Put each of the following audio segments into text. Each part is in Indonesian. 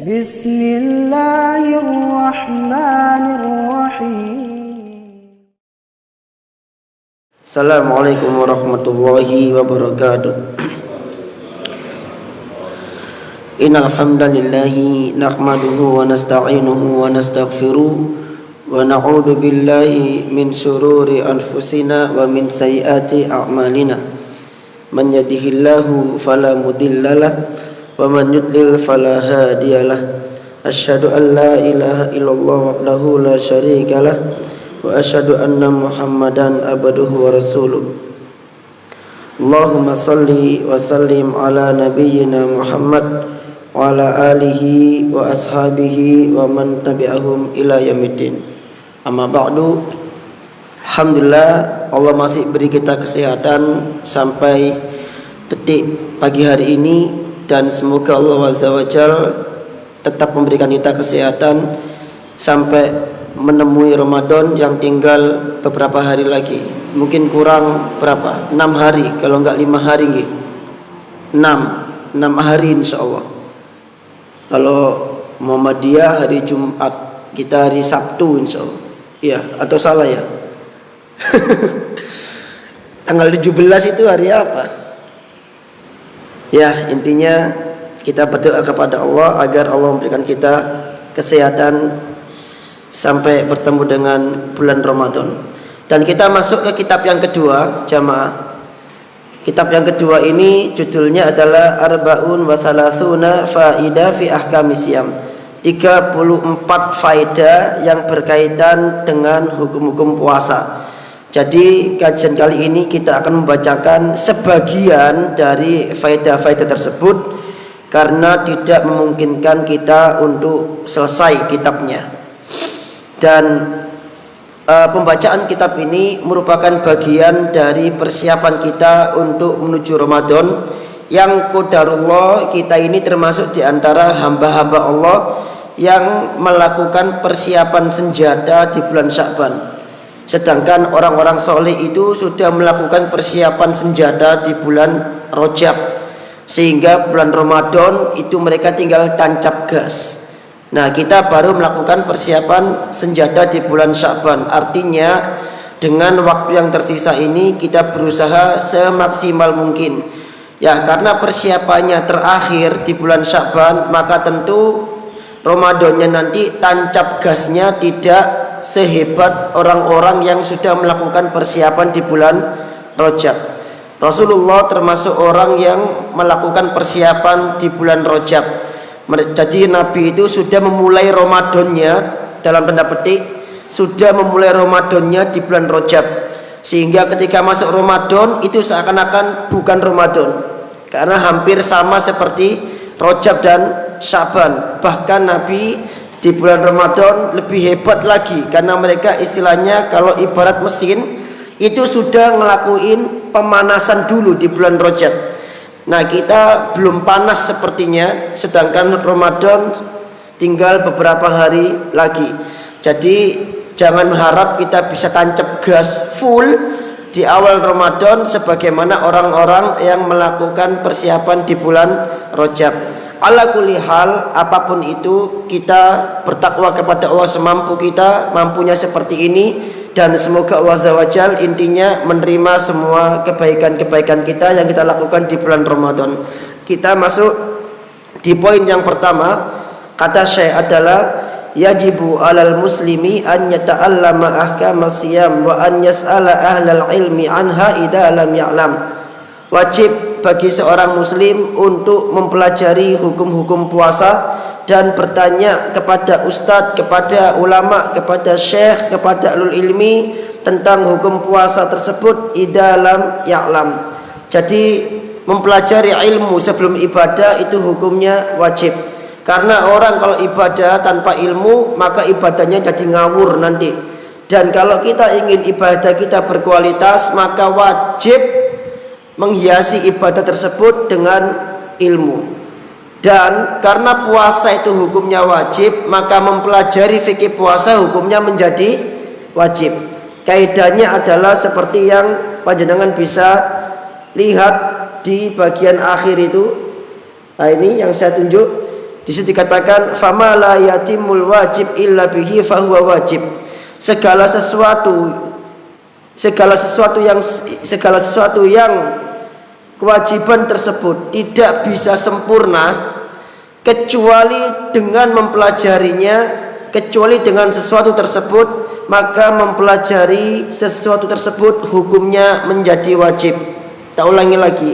Bismillahirrahmanirrahim. Assalamualaikum warahmatullahi wabarakatuh. Innal hamdalillahi nahmaduhu wa nasta'inuhu wa nastaghfiruh wa na'udzu billahi min shururi anfusina wa min sayyiati a'malina. Man yahdihillahu fala mudhillalah wa man yudlil fala hadiyalah. Asyhadu an la ilaha illallah wahdahu la syarikalah wa asyhadu anna Muhammadan abduhu wa rasuluh. Allahumma salli wa sallim ala nabiyyina Muhammad wa ala alihi wa ashabihi wa man tabi'ahum ila yaumiddin. Amma ba'du. Alhamdulillah, Allah masih beri kita kesehatan sampai detik pagi hari ini, dan semoga Allah Azza wa Jalla tetap memberikan kita kesehatan sampai menemui Ramadan yang tinggal beberapa hari lagi. Mungkin kurang berapa? 6 hari, kalau enggak 5 hari nggih. 6 hari insyaallah. Kalau Muhammadiyah hari Jumat, kita hari Sabtu insyaallah. Iya, atau salah ya? Tanggal 17 itu hari apa? Ya, intinya kita berdoa kepada Allah agar Allah memberikan kita kesehatan sampai bertemu dengan bulan Ramadan. Dan kita masuk ke kitab yang kedua, jamaah. Kitab yang kedua ini judulnya adalah Arba'un wa Thalathuna Faidah fi Ahkami Siyam. 34 faedah yang berkaitan dengan hukum-hukum puasa. Jadi kajian kali ini kita akan membacakan sebagian dari faedah-faedah tersebut karena tidak memungkinkan kita untuk selesai kitabnya. Dan pembacaan kitab ini merupakan bagian dari persiapan kita untuk menuju Ramadan, yang qadarullah kita ini termasuk di antara hamba-hamba Allah yang melakukan persiapan senjata di bulan Sya'ban. Sedangkan orang-orang soleh itu sudah melakukan persiapan senjata di bulan Rajab, sehingga bulan Ramadan itu mereka tinggal tancap gas. Nah, kita baru melakukan persiapan senjata di bulan Sya'ban. Artinya dengan waktu yang tersisa ini kita berusaha semaksimal mungkin. Ya, karena persiapannya terakhir di bulan Sya'ban, maka tentu Ramadannya nanti tancap gasnya tidak sehebat orang-orang yang sudah melakukan persiapan di bulan Rajab. Rasulullah termasuk orang yang melakukan persiapan di bulan Rajab. Jadi Nabi itu sudah memulai Ramadannya, dalam tanda petik sudah memulai Ramadannya di bulan Rajab, sehingga ketika masuk Ramadan itu seakan-akan bukan Ramadan, karena hampir sama seperti Rajab dan Sya'ban. Bahkan Nabi di bulan Ramadan lebih hebat lagi, karena mereka istilahnya kalau ibarat mesin itu sudah ngelakuin pemanasan dulu di bulan Rajab. Nah, kita belum panas sepertinya, sedangkan Ramadan tinggal beberapa hari lagi. Jadi jangan harap kita bisa tancap gas full di awal Ramadan sebagaimana orang-orang yang melakukan persiapan di bulan Rajab. Ala kulli hal, apapun itu, kita bertakwa kepada Allah semampu kita, mampunya seperti ini. Dan semoga Allah Azza wa Jalla intinya menerima semua kebaikan-kebaikan kita yang kita lakukan di bulan Ramadan. Kita masuk di poin yang pertama. Kata Syekh adalah yajibu alal muslimi an yata'allama ahkamas siyam wa an yas'ala ahlal ilmi anha idza lam ya'lam. Wajib bagi seorang muslim untuk mempelajari hukum-hukum puasa dan bertanya kepada ustadz, kepada ulama, kepada syekh, kepada ahlul ilmi tentang hukum puasa tersebut idza lam ya'lam. Jadi mempelajari ilmu sebelum ibadah itu hukumnya wajib. Karena orang kalau ibadah tanpa ilmu, maka ibadahnya jadi ngawur nanti. Dan kalau kita ingin ibadah kita berkualitas, maka wajib menghiasi ibadah tersebut dengan ilmu. Dan karena puasa itu hukumnya wajib, maka mempelajari fikih puasa hukumnya menjadi wajib. Kaidahnya adalah seperti yang panjenengan bisa lihat di bagian akhir itu. Nah, ini yang saya tunjuk. Di situ dikatakan fama la yatimul wajib illa bihi fahuwa wajib. Segala sesuatu yang kewajiban tersebut tidak bisa sempurna kecuali dengan mempelajarinya, kecuali dengan sesuatu tersebut, maka mempelajari sesuatu tersebut hukumnya menjadi wajib. Tak ulangi lagi.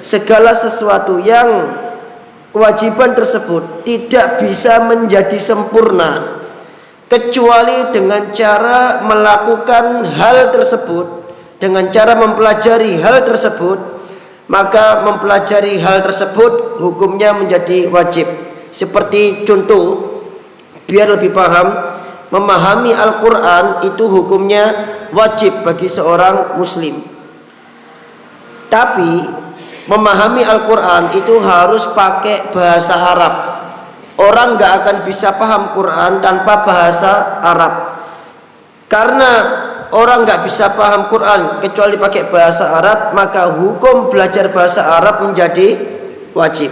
Segala sesuatu yang kewajiban tersebut tidak bisa menjadi sempurna kecuali dengan cara melakukan hal tersebut, dengan cara mempelajari hal tersebut, maka mempelajari hal tersebut hukumnya menjadi wajib. Seperti contoh, biar lebih paham, memahami Al-Quran itu hukumnya wajib bagi seorang muslim. Tapi memahami Al-Quran itu harus pakai bahasa Arab. Orang gak akan bisa paham Quran tanpa bahasa Arab. Karena orang gak bisa paham Quran kecuali pakai bahasa Arab, maka hukum belajar bahasa Arab menjadi wajib.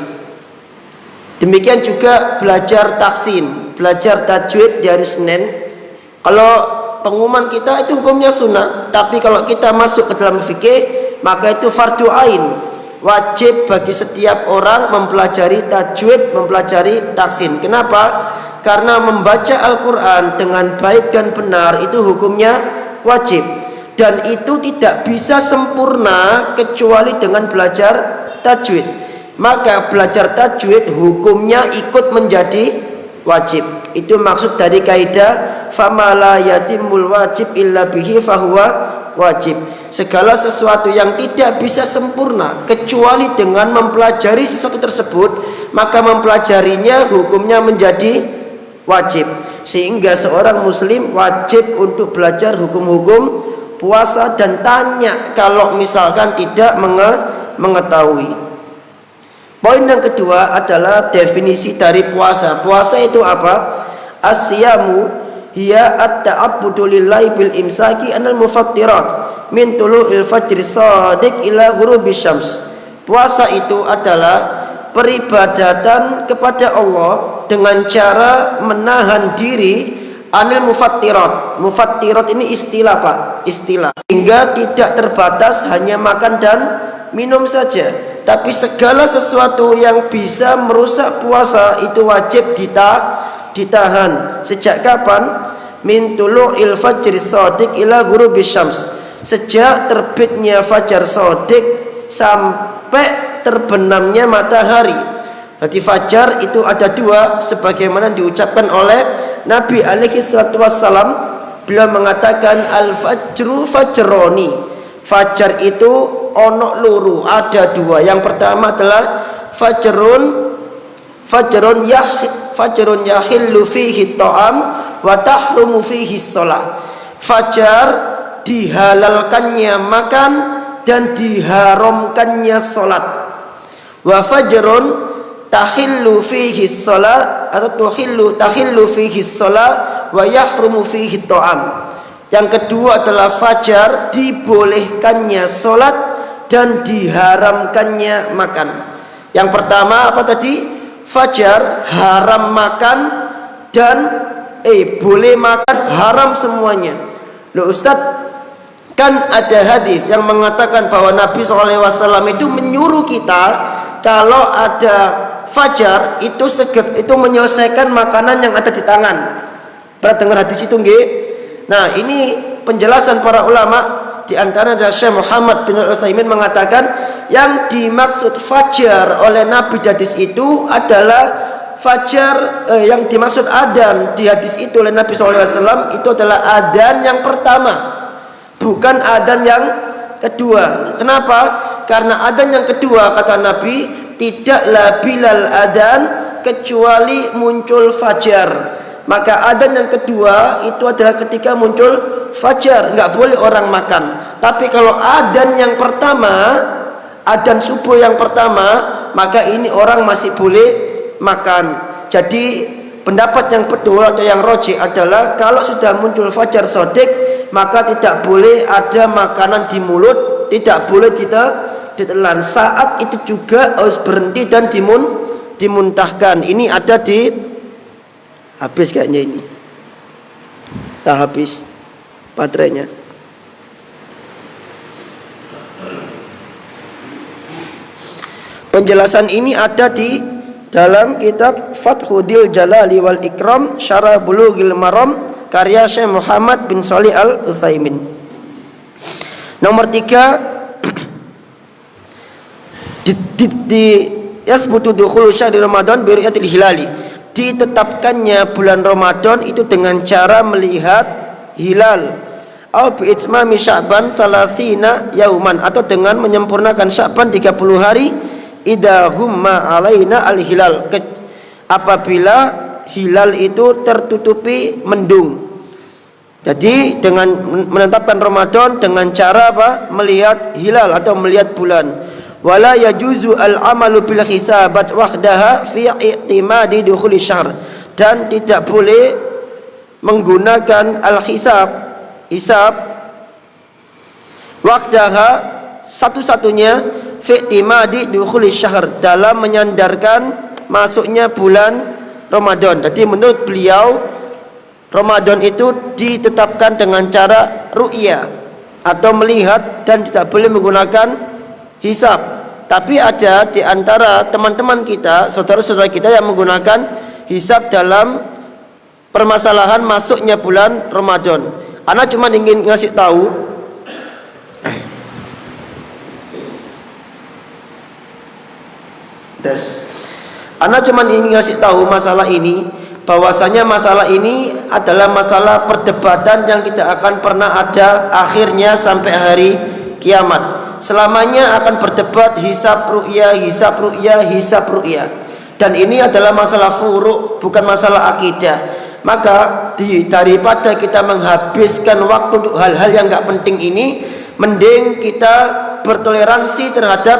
Demikian juga belajar tahsin, belajar tajwid di hari Senin. Kalau pengumuman kita itu hukumnya sunnah, tapi kalau kita masuk ke dalam fikih, maka itu fardu ain. Wajib bagi setiap orang mempelajari tajwid, mempelajari tahsin. Kenapa? Karena membaca Al-Quran dengan baik dan benar itu hukumnya wajib. Dan itu tidak bisa sempurna kecuali dengan belajar tajwid. Maka belajar tajwid hukumnya ikut menjadi wajib. Itu maksud dari kaidah fama la yatimul wajib illa bihi fahuwa wajib. Segala sesuatu yang tidak bisa sempurna kecuali dengan mempelajari sesuatu tersebut, maka mempelajarinya hukumnya menjadi wajib. Sehingga seorang muslim wajib untuk belajar hukum-hukum puasa dan tanya kalau misalkan tidak mengetahui. Poin yang kedua adalah definisi dari puasa. Puasa itu apa? As-siyamu hiya at-ta'abbudu lillahi bil imsaki anil mufattirat min tulu'il fajri shadiq ila ghurubis syams. Puasa itu adalah peribadatan kepada Allah dengan cara menahan diri anil mufattirat. Mufattirat ini istilah, Pak, istilah. Hingga tidak terbatas hanya makan dan minum saja, tapi segala sesuatu yang bisa merusak puasa itu wajib ditahan. Sejak kapan? Min tulu'il fajri shadiq ila ghurubis syams. Sejak terbitnya fajar shadiq sampai terbenamnya matahari. Jadi fajar itu ada dua, sebagaimana diucapkan oleh Nabi alaihi salatu wassalam. Beliau mengatakan al-fajru fajroni. Fajar itu ono luru, ada dua. Yang pertama adalah fajrun yahillu fihi ta'am wa tahrumu fihi shalah. Fajar dihalalkannya makan dan diharamkannya salat. Wa fajrun tahillu fihi shalah atau tahillu fihi shalah wa yahrumu fihi ta'am. Yang kedua adalah fajar dibolehkannya salat dan diharamkannya makan. Yang pertama apa tadi? Fajar haram makan dan boleh makan, haram semuanya. Loh Ustaz, kan ada hadis yang mengatakan bahwa Nabi SAW itu menyuruh kita kalau ada fajar itu menyelesaikan makanan yang ada di tangan. Pernah dengar hadis itu nggih? Nah, ini penjelasan para ulama. Di antara adalah Syekh Muhammad bin Utsaimin mengatakan yang dimaksud fajar oleh Nabi di hadis itu adalah fajar, yang dimaksud adzan di hadis itu oleh Nabi SAW itu adalah adzan yang pertama, bukan adzan yang kedua. Kenapa? Karena adzan yang kedua, kata Nabi, tidaklah Bilal adzan kecuali muncul fajar. Maka adzan yang kedua itu adalah ketika muncul fajar, nggak boleh orang makan. Tapi kalau adzan yang pertama, adzan subuh yang pertama, maka ini orang masih boleh makan. Jadi pendapat yang kedua atau yang rajih adalah kalau sudah muncul fajar shadiq, maka tidak boleh ada makanan di mulut, tidak boleh ditelan. Saat itu juga harus berhenti dan dimuntahkan. Ini ada di habis kayaknya ini. Tak habis baterainya. Penjelasan ini ada di dalam kitab Fathul Jalali wal Ikram Syarah Bulughil Maram karya Syekh Muhammad bin Shalih Al Utsaimin. Nomor 3, yathbutu dukhul syahri Ramadan bi ru'yatil hilali. Ditetapkannya bulan Ramadan itu dengan cara melihat hilal. Au bi itmami Sya'ban 30 yauman, atau dengan menyempurnakan Sya'ban 30 hari. Idza humma alaina al-hilal, apabila hilal itu tertutupi mendung. Jadi dengan menetapkan Ramadan dengan cara apa? Melihat hilal atau melihat bulan. Wala yajuzu al-amalu bil hisabat wahdaha fi i'timadi dukhuli syahr, dan tidak boleh menggunakan al-hisab wahdaha satu-satunya fi i'timadi dukhuli syahr, dalam menyandarkan masuknya bulan Ramadan. Jadi menurut beliau Ramadan itu ditetapkan dengan cara ru'ya atau melihat dan tidak boleh menggunakan hisab. Tapi ada di antara teman-teman kita, saudara-saudara kita yang menggunakan hisab dalam permasalahan masuknya bulan Ramadan. Ana cuma ingin ngasih tahu masalah ini, bahwasanya masalah ini adalah masalah perdebatan yang tidak akan pernah ada akhirnya sampai hari kiamat. Selamanya akan berdebat hisab ru'ya. Dan ini adalah masalah furu', bukan masalah akidah. Maka daripada kita menghabiskan waktu untuk hal-hal yang gak penting ini, mending kita bertoleransi terhadap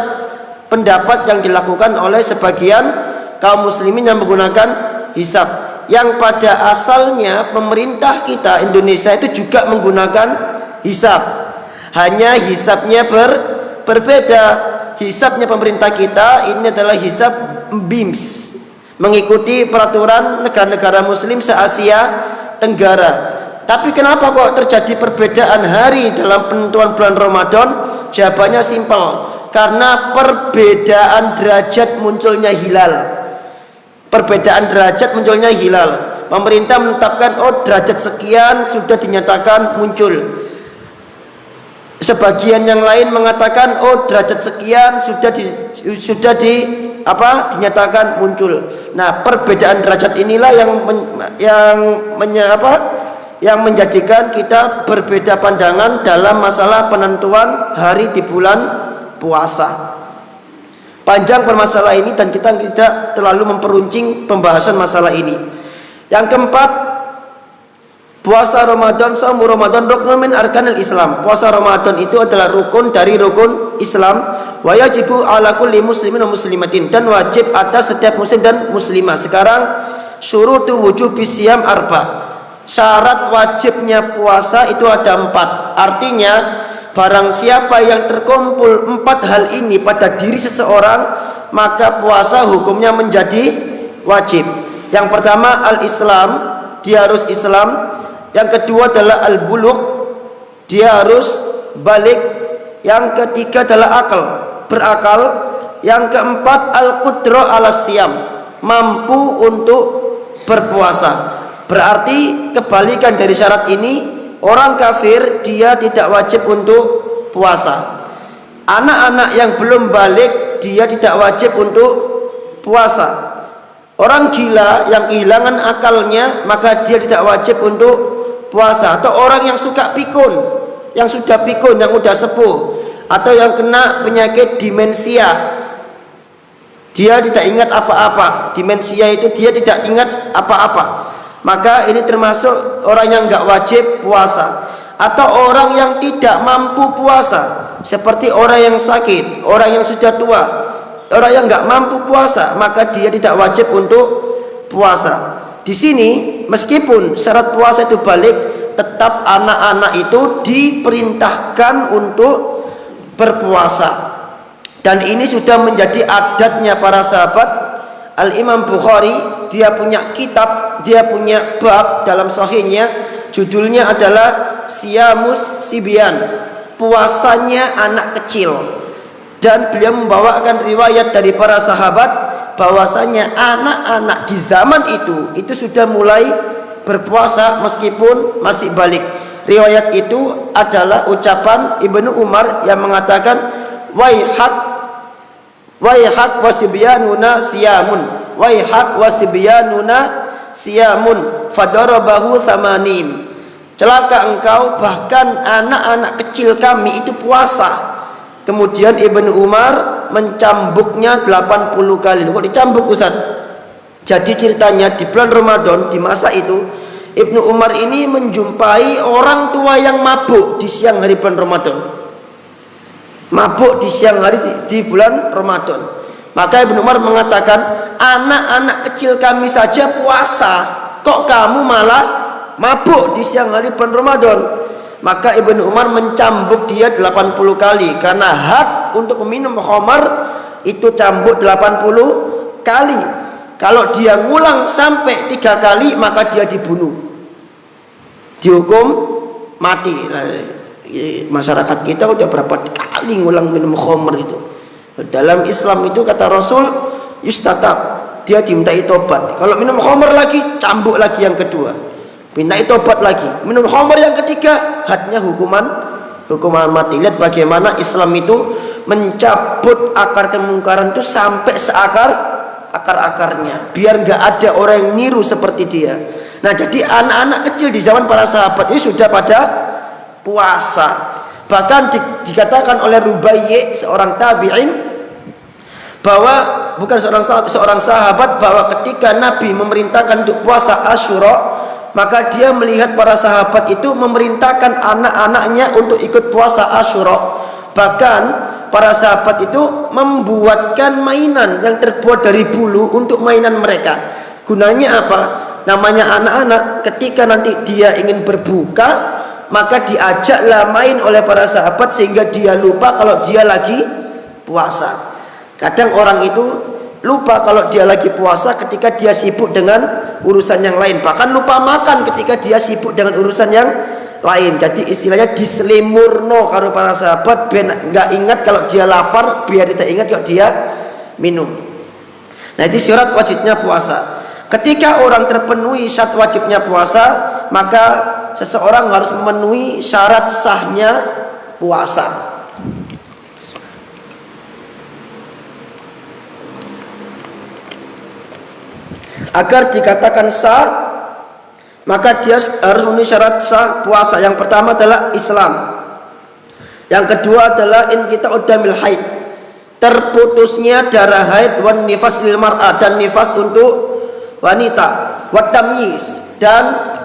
pendapat yang dilakukan oleh sebagian kaum muslimin yang menggunakan hisab, yang pada asalnya pemerintah kita Indonesia itu juga menggunakan hisab, hanya hisabnya berbeda. Hisabnya pemerintah kita ini adalah hisab BIMS, mengikuti peraturan negara-negara muslim se-Asia Tenggara. Tapi kenapa kok terjadi perbedaan hari dalam penentuan bulan Ramadan? Jawabannya simpel, karena perbedaan derajat munculnya hilal. Pemerintah menetapkan derajat sekian sudah dinyatakan muncul. Sebagian yang lain mengatakan derajat sekian dinyatakan muncul. Nah, perbedaan derajat inilah yang menjadikan kita berbeda pandangan dalam masalah penentuan hari di bulan puasa. Panjang permasalahan ini dan kita tidak terlalu memperuncing pembahasan masalah ini. Yang keempat, puasa Ramadan, shaum Ramadan ruknun min arkanil Islam. Puasa Ramadan itu adalah rukun dari rukun Islam. Wa yajibu ala kulli muslimin wa muslimatin, dan wajib atas setiap muslim dan muslimah. Sekarang syurutu wujubi siyam arba. Syarat wajibnya puasa itu ada 4. Artinya barang siapa yang terkumpul 4 hal ini pada diri seseorang, maka puasa hukumnya menjadi wajib. Yang pertama al-Islam, dia harus Islam. Yang kedua adalah al-bulugh, dia harus balik. Yang ketiga adalah berakal. Yang keempat al-qudrah ala siyam, mampu untuk berpuasa. Berarti kebalikan dari syarat ini, orang kafir dia tidak wajib untuk puasa. Anak-anak yang belum balik dia tidak wajib untuk puasa. Orang gila yang kehilangan akalnya maka dia tidak wajib untuk puasa. Atau orang yang suka pikun, yang sudah pikun, yang sudah sepuh, atau yang kena penyakit demensia, dia tidak ingat apa-apa. Demensia itu dia tidak ingat apa-apa, maka ini termasuk orang yang enggak wajib puasa. Atau orang yang tidak mampu puasa, seperti orang yang sakit, orang yang sudah tua, orang yang enggak mampu puasa, maka dia tidak wajib untuk puasa. Di sini meskipun syarat puasa itu balik, tetap anak-anak itu diperintahkan untuk berpuasa. Dan ini sudah menjadi adatnya para sahabat Al-Imam Bukhari, dia punya kitab, dia punya bab dalam sahihnya, judulnya adalah Siyamus Sibyan, puasanya anak kecil. Dan beliau membawakan riwayat dari para sahabat bahwasanya anak-anak di zaman itu sudah mulai berpuasa meskipun masih balik. Riwayat itu adalah ucapan Ibnu Umar yang mengatakan waihak wasibyanuna siyamun, waihak wasibyanuna siyamun fadarabahu thamanin. Celaka engkau, bahkan anak-anak kecil kami itu puasa. Kemudian Ibnu Umar mencambuknya 80 kali. Kok dicambuk, Ustaz? Jadi ceritanya di bulan Ramadan, di masa itu Ibnu Umar ini menjumpai orang tua yang mabuk di siang hari bulan Ramadan. Mabuk di siang hari di bulan Ramadan. Maka Ibnu Umar mengatakan, anak-anak kecil kami saja puasa, kok kamu malah mabuk di siang hari bulan Ramadan? Maka Ibnu Umar mencambuk dia 80 kali, karena hak untuk meminum khamar itu cambuk 80 kali. Kalau dia ngulang sampai 3 kali, maka dia dibunuh, dihukum mati. Masyarakat kita udah berapa kali ngulang minum khamar itu. Dalam Islam itu kata Rasul, yustatab, dia dimintai tobat. Kalau minum khamar lagi, cambuk lagi yang kedua, mintai tobat lagi. Minum khamar yang ketiga, hadnya hukuman mati. Lihat bagaimana Islam itu mencabut akar kemungkaran itu sampai akar-akarnya, biar nggak ada orang yang niru seperti dia. Nah, jadi anak-anak kecil di zaman para sahabat ini sudah pada puasa. Bahkan dikatakan oleh Rubayyi, seorang tabi'in, bahwa bukan seorang sahabat, bahwa ketika Nabi memerintahkan untuk puasa Asyura, maka dia melihat para sahabat itu memerintahkan anak-anaknya untuk ikut puasa Asyura. Bahkan para sahabat itu membuatkan mainan yang terbuat dari bulu untuk mainan mereka. Gunanya apa? Namanya anak-anak, ketika nanti dia ingin berbuka, maka diajaklah main oleh para sahabat sehingga dia lupa kalau dia lagi puasa. Kadang orang itu lupa kalau dia lagi puasa ketika dia sibuk dengan urusan yang lain, bahkan lupa makan ketika dia sibuk dengan urusan yang lain. Jadi istilahnya diselimurno karo para sahabat, biar nggak ingat kalau dia lapar, biar tidak ingat kalau dia minum. Nah, itu syarat wajibnya puasa. Ketika orang terpenuhi syarat wajibnya puasa, maka seseorang harus memenuhi syarat sahnya puasa. Agar dikatakan sah, maka dia harus memenuhi syarat sah puasa. Yang pertama adalah Islam. Yang kedua adalah inqita'ud damil haid, terputusnya darah haid, wan nifas lil mar'ah, dan nifas untuk wanita, wat tamyiz, dan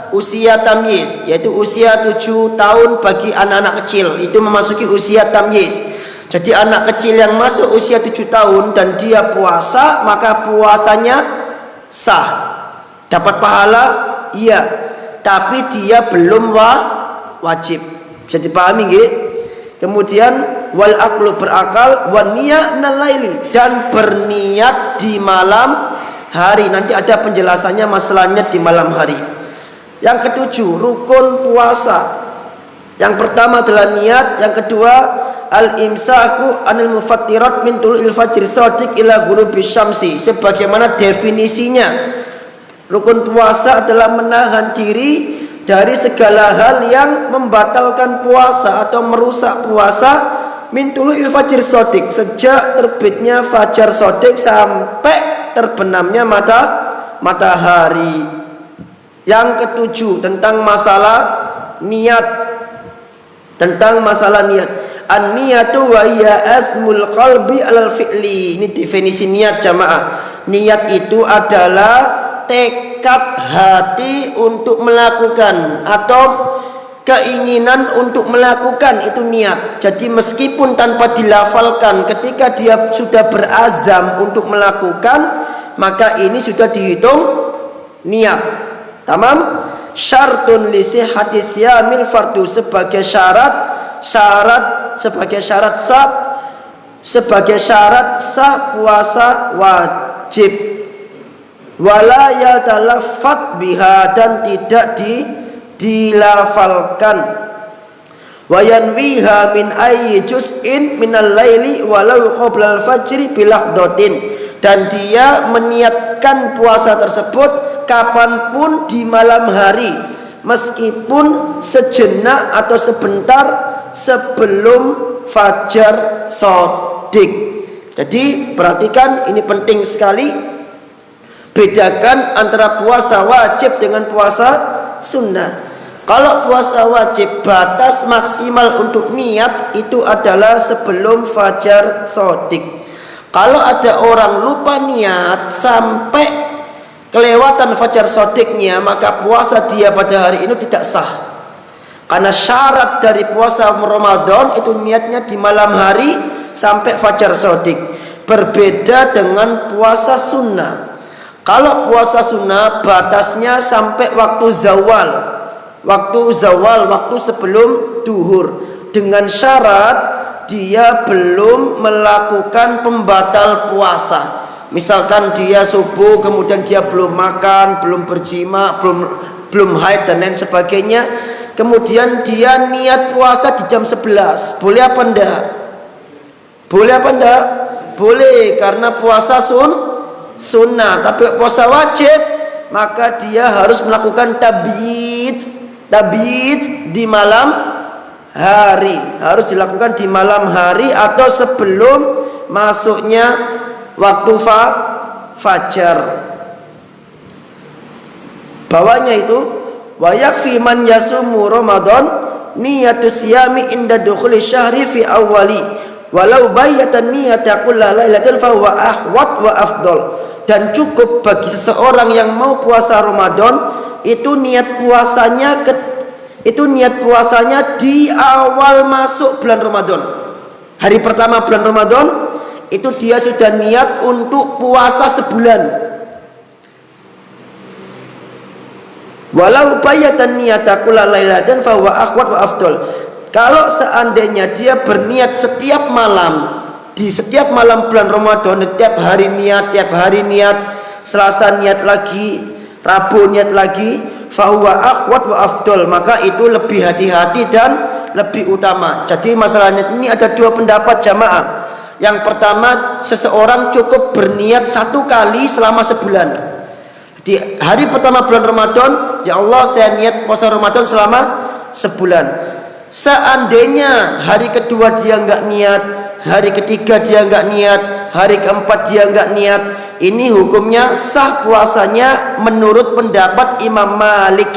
usia tamyiz, yaitu usia 7 tahun bagi anak-anak kecil, itu memasuki usia tamyiz. Jadi anak kecil yang masuk usia 7 tahun dan dia puasa, maka puasanya sah, dapat pahala, iya, tapi dia belum wajib. Bisa dipahami nggih? Kemudian wal aqlu, berakal, wan niyat nalaili, dan berniat di malam hari. Nanti ada penjelasannya masalahnya di malam hari. Yang ketujuh, rukun puasa. Yang pertama adalah niat, yang kedua al-imsaku anil mufattirat min tulu'il fajr shadiq ila ghurubi syamsi. Sebagaimana definisinya, rukun puasa adalah menahan diri dari segala hal yang membatalkan puasa atau merusak puasa, min tulu'il fajr shadiq, sejak terbitnya fajar shadiq sampai terbenamnya matahari. Yang ketujuh, tentang masalah niat. An-niyatu wa hiya azmul qalbi alal fi'li. Ini definisi niat, jamaah. Niat itu adalah tekad hati untuk melakukan, atau keinginan untuk melakukan, itu niat. Jadi meskipun tanpa dilafalkan, ketika dia sudah berazam untuk melakukan, maka ini sudah dihitung niat. Tamam. Syartun li sihhati siyamil fardu, sebagai syarat sah puasa wajib. wala yatalaffat biha, dan tidak dilafalkan, wa yanwiha min ayyi juz'in minal laili walau qabla al-fajri bilahdatin, dan dia meniatkan puasa tersebut kapanpun di malam hari, meskipun sejenak atau sebentar sebelum fajar shadiq. Jadi perhatikan, ini penting sekali, bedakan antara puasa wajib dengan puasa sunnah. Kalau puasa wajib, batas maksimal untuk niat itu adalah sebelum fajar shadiq. Kalau ada orang lupa niat sampai kelewatan fajar shadiqnya, maka puasa dia pada hari itu tidak sah. Karena syarat dari puasa Ramadan itu niatnya di malam hari sampai fajar shadiq. Berbeda dengan puasa sunnah. Kalau puasa sunnah batasnya sampai waktu zawal. Waktu sebelum duhur, dengan syarat dia belum melakukan pembatal puasa. Misalkan dia subuh kemudian dia belum makan, belum berjima, belum haid dan lain sebagainya, kemudian dia niat puasa di jam 11, boleh apa enggak? Boleh apa enggak? Boleh, karena puasa sunnah. Tapi puasa wajib, maka dia harus melakukan tabiid di malam hari, harus dilakukan di malam hari atau sebelum masuknya waktu fajar. Bawahnya itu wa yakfi man yasumu Ramadan niyatu siyami inda dukhuli syahri fi awwali walau bayyatan niyata kulla lailatin fa huwa ahwat wa afdal. Dan cukup bagi seseorang yang mau puasa Ramadan itu niat puasanya di awal masuk bulan Ramadan. Hari pertama bulan Ramadan itu dia sudah niat untuk puasa sebulan. Walau bayatan niyata kulla lailatin fa huwa ahwat wa afdal. Kalau seandainya dia berniat setiap malam, di setiap malam bulan Ramadan, tiap hari niat, Selasa niat lagi, Rabu niat lagi, fahuwa akhwat wa afdol, maka itu lebih hati-hati dan lebih utama. Jadi masalahnya ini ada dua pendapat jamaah. Yang pertama, seseorang cukup berniat satu kali selama sebulan. Di hari pertama bulan Ramadan, ya Allah saya niat puasa Ramadan selama sebulan. Seandainya hari kedua dia enggak niat, hari ketiga dia enggak niat, hari keempat dia enggak niat, ini hukumnya sah puasanya menurut pendapat Imam Malik.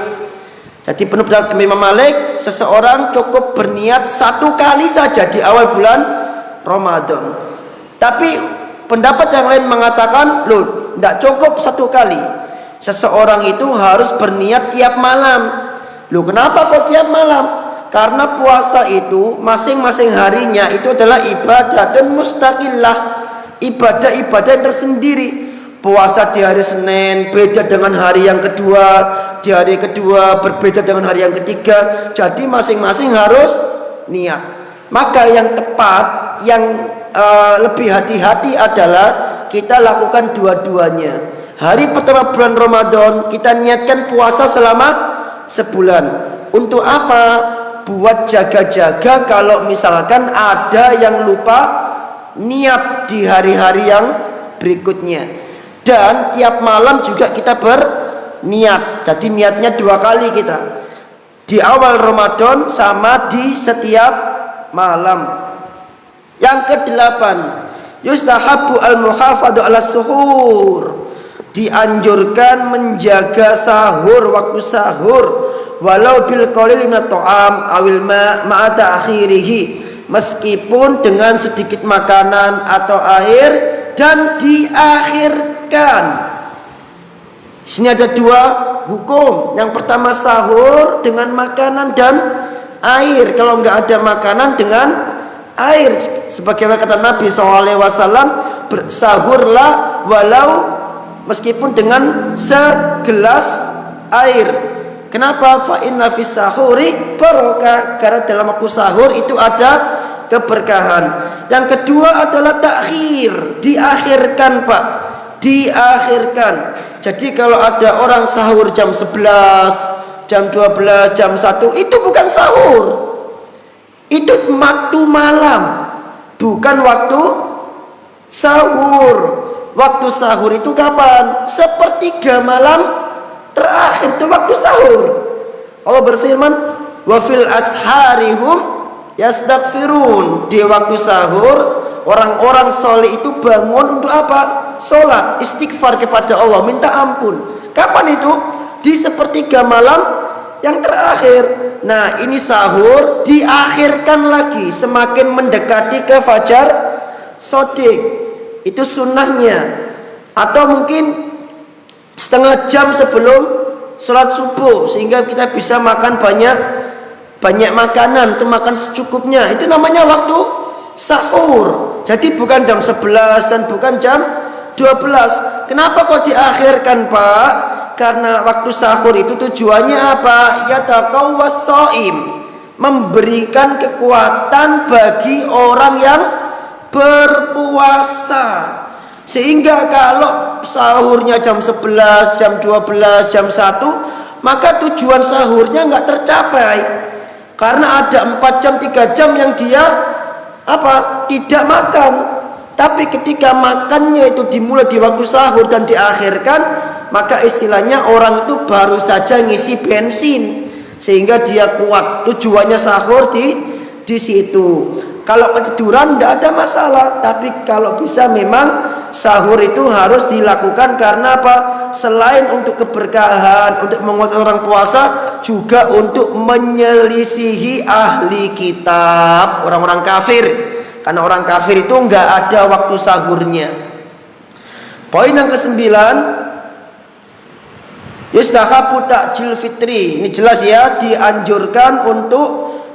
Jadi menurut pendapat Imam Malik, seseorang cukup berniat satu kali saja di awal bulan Ramadan. Tapi pendapat yang lain mengatakan, loh, tidak cukup satu kali. Seseorang itu harus berniat tiap malam. Loh, kenapa kok tiap malam? Karena puasa itu masing-masing harinya itu adalah ibadah dan mustaqillah, ibadah-ibadah yang tersendiri. Puasa di hari Senin beda dengan hari yang kedua, di hari kedua berbeda dengan hari yang ketiga. Jadi masing-masing harus niat. Maka yang tepat, yang lebih hati-hati adalah kita lakukan dua-duanya. Hari pertama bulan Ramadan kita niatkan puasa selama sebulan. Untuk apa? Buat jaga-jaga kalau misalkan ada yang lupa niat di hari-hari yang berikutnya. Dan tiap malam juga kita berniat. Jadi niatnya dua kali kita, di awal Ramadan sama di setiap malam. Yang kedelapan, yustahabu al-muhafadhu ala suhur, dianjurkan menjaga sahur, waktu sahur, walau bil qalil min at-ta'am awil ma'a ta'khirihi, meskipun dengan sedikit makanan atau air dan diakhirkan. Di sini ada dua hukum. Yang pertama sahur dengan makanan dan air. Kalau enggak ada makanan, dengan air. Sebagaimana kata Nabi SAW, bersahurlah walau meskipun dengan segelas air. Kenapa? Fa inna fis sahuri barokah, karena dalam waktu sahur itu ada keberkahan. Yang kedua adalah takhir, diakhirkan Pak, diakhirkan. Jadi kalau ada orang sahur jam 11, jam 12, jam 1, itu bukan sahur. Itu waktu malam, bukan waktu sahur. Waktu sahur itu kapan? Sepertiga malam terakhir itu waktu sahur. Allah berfirman, wa fil asharihum yastaghfirun. Di waktu sahur orang-orang soleh itu bangun untuk apa? Sholat, istighfar kepada Allah, minta ampun. Kapan itu? Di sepertiga malam yang terakhir. Nah, ini sahur diakhirkan lagi semakin mendekati ke fajar shodiq. Itu sunnahnya. Atau mungkin setengah jam sebelum sholat subuh, sehingga kita bisa makan banyak makanan, itu makan secukupnya. Itu namanya waktu sahur. Jadi bukan jam 11 dan bukan jam 12. Kenapa kok diakhirkan, Pak? Karena waktu sahur itu tujuannya apa? Yataqawwas shaim, memberikan kekuatan bagi orang yang berpuasa. Sehingga kalau sahurnya jam 11, jam 12, jam 1, maka tujuan sahurnya nggak tercapai. Karena ada 4 jam, 3 jam yang dia tidak makan. Tapi ketika makannya itu dimulai di waktu sahur dan diakhirkan, maka istilahnya orang itu baru saja ngisi bensin, sehingga dia kuat. Tujuannya sahur di situ. Kalau ketiduran tidak ada masalah, tapi kalau bisa memang sahur itu harus dilakukan. Karena apa? Selain untuk keberkahan, untuk menguatkan orang puasa, juga untuk menyelisihi ahli kitab, orang-orang kafir. Karena orang kafir itu nggak ada waktu sahurnya. Poin yang ke-9, yustahabu takjil fitri. Ini jelas ya, dianjurkan untuk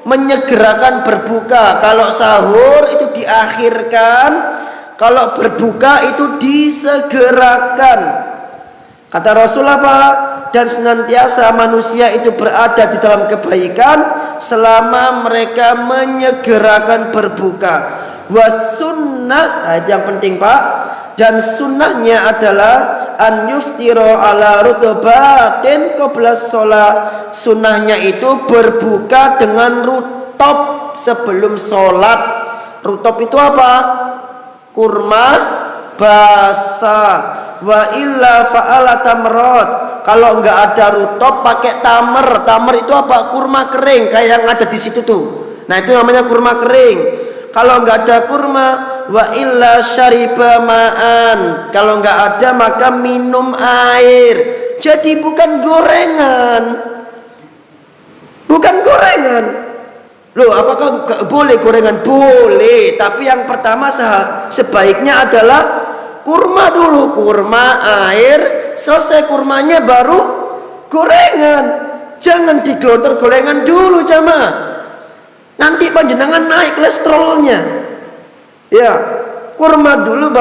menyegerakan berbuka. Kalau sahur itu diakhirkan, kalau berbuka itu disegerakan. Kata Rasul apa? Dan senantiasa manusia itu berada di dalam kebaikan selama mereka menyegerakan berbuka. Was sunnah, yang penting Pak, dan sunnahnya adalah an yuftiro ala rutubatin qabla sholat. Sunnahnya itu berbuka dengan rutop sebelum sholat. Rutop itu apa? Kurma basah. Wa illa fa'ala tamrot. Kalau enggak ada rutop, pakai tamer. Tamer itu apa? Kurma kering kayak yang ada di situ tuh. Nah, itu namanya kurma kering. Kalau enggak ada kurma, wa illa syariba ma'an. Kalau enggak ada maka minum air. Jadi bukan gorengan. Bukan gorengan. Loh, apakah boleh gorengan? Boleh, tapi yang pertama sebaiknya adalah kurma dulu. Kurma, air, selesai kurmanya baru gorengan. Jangan digelontor gorengan dulu, jamaah. Nanti panjenengan naik kolesterolnya. Ya, kurma dulu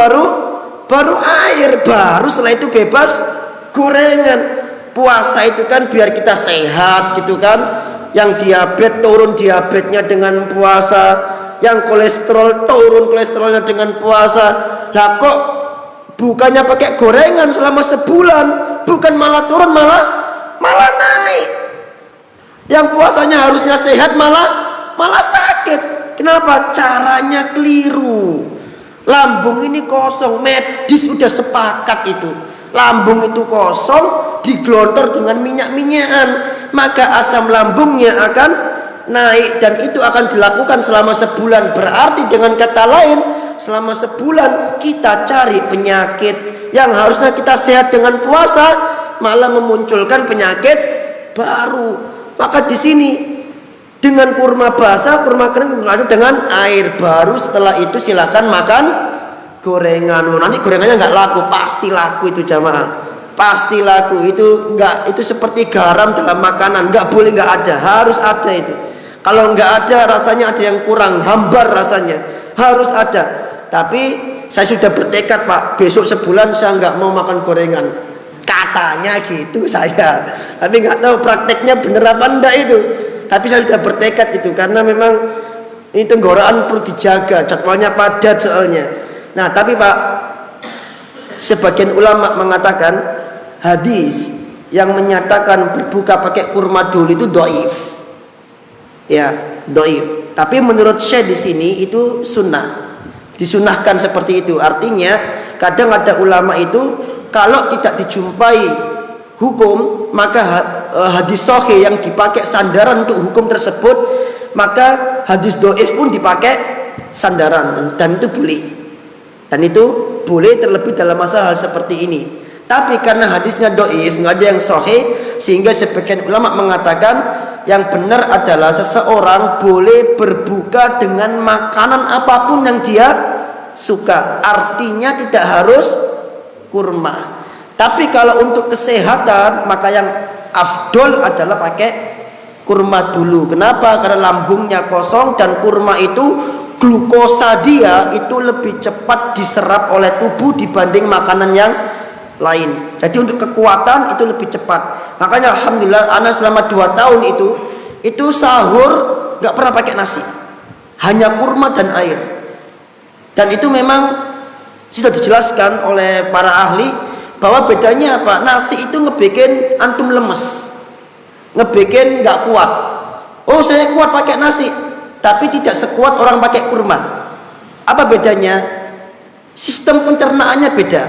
baru air, baru setelah itu bebas gorengan. Puasa itu kan biar kita sehat gitu kan. Yang diabetes turun diabetesnya dengan puasa, yang kolesterol turun kolesterolnya dengan puasa. Lah kok bukannya pakai gorengan selama sebulan, bukan malah turun malah naik. Yang puasanya harusnya sehat malah sakit. Kenapa? Caranya keliru. Lambung ini kosong, medis udah sepakat itu. Lambung itu kosong, digelontor dengan minyak-minyakan, maka asam lambungnya akan naik, dan itu akan dilakukan selama sebulan. Berarti dengan kata lain, selama sebulan kita cari penyakit yang harusnya kita sehat dengan puasa, malah memunculkan penyakit baru. Maka di sini dengan kurma basah, kurma kering ada dengan air, baru setelah itu silakan makan gorengan. Nanti gorengannya nggak laku, pasti laku itu jamaah, pasti laku. Itu nggak, itu seperti garam dalam makanan, nggak boleh nggak ada, harus ada itu. Kalau nggak ada rasanya ada yang kurang, hambar rasanya, harus ada. Tapi saya sudah bertekad Pak, besok sebulan saya nggak mau makan gorengan, katanya gitu saya, tapi nggak tahu prakteknya bener apa enggak itu. Tapi saya sudah bertekad itu, karena memang ini tenggorokan perlu dijaga, jadwalnya padat soalnya. Nah, tapi Pak, sebagian ulama mengatakan hadis yang menyatakan berbuka pakai kurma dulu itu dhaif. Ya, dhaif. Tapi menurut Syekh di sini itu sunnah. Disunahkan seperti itu. Artinya kadang ada ulama itu kalau tidak dijumpai hukum, maka hadis sahih yang dipakai sandaran untuk hukum tersebut, maka hadis dhaif pun dipakai sandaran, dan itu boleh. Dan itu boleh terlebih dalam masalah seperti ini. Tapi karena hadisnya dhaif, nggak ada yang sahih, sehingga sebagian ulama mengatakan yang benar adalah seseorang boleh berbuka dengan makanan apapun yang dia suka. Artinya tidak harus kurma. Tapi kalau untuk kesehatan, maka yang afdol adalah pakai kurma dulu. Kenapa? Karena lambungnya kosong, dan kurma itu glukosa dia itu lebih cepat diserap oleh tubuh dibanding makanan yang lain. Jadi untuk kekuatan itu lebih cepat. Makanya alhamdulillah anak selama 2 tahun itu sahur nggak pernah pakai nasi, hanya kurma dan air. Dan itu memang sudah dijelaskan oleh para ahli bahwa bedanya apa? Nasi itu ngebikin antum lemes, ngebikin nggak kuat. Oh, saya kuat pakai nasi, tapi tidak sekuat orang pakai kurma. Apa bedanya? Sistem pencernaannya beda.